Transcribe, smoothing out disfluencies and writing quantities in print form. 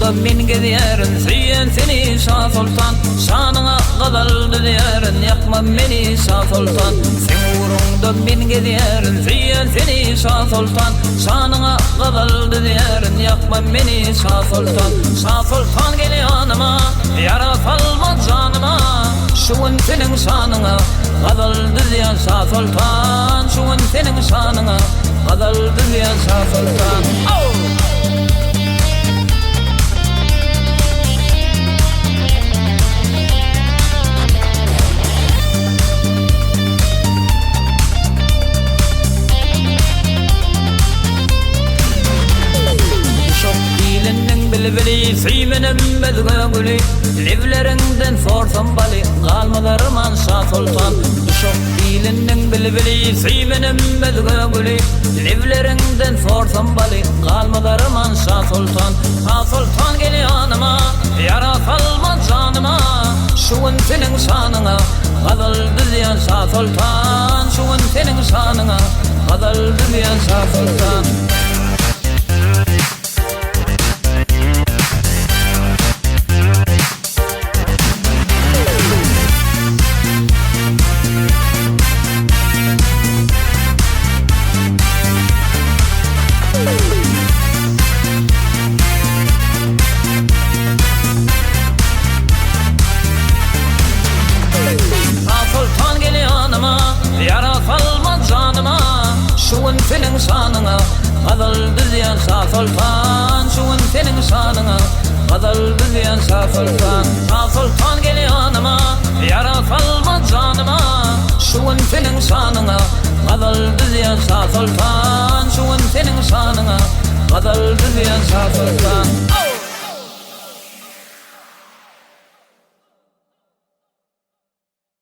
uğrunda min gidiyerin, süyen seni Şah Sultan. Şanına kadaldı diyerin, yakma beni Şah Sultan. Sen uğrunda min gidiyerin, süyen seni Şah Sultan. Şanına kadaldı diyerin, yakma beni Şah Sultan. Şah Sultan gel yanıma, yara salma canıma. Şuun senin şanına kadaldı diyen Şah Sultan. Şuun senin şanına kadaldı diyen Şah Sultan. Bilbili suymenim bezge gülü, livlerinden sorsam bali, kalmalarıman Şah Sultan. Şok dilinin bilbili suymenim bezge gülü, livlerinden sorsam bali, kalmalarıman Şah Sultan. Şah Sultan gel yanıma, yara salma canıma. Şuun senin şanına kadaldı diyen Şah Sultan. Şuun senin şanına kadaldı diyen Şah Sultan. Yara salma canıma, şuun senin şanına kadaldı diyen Şah Sultan. Şuun senin şanına kadaldı diyen Şah Sultan. Şah Sultan gel yanıma, yara salma canıma. Şuun senin şanına kadaldı diyen Şah Sultan. Şuun senin şanına kadaldı diyen Şah Sultan.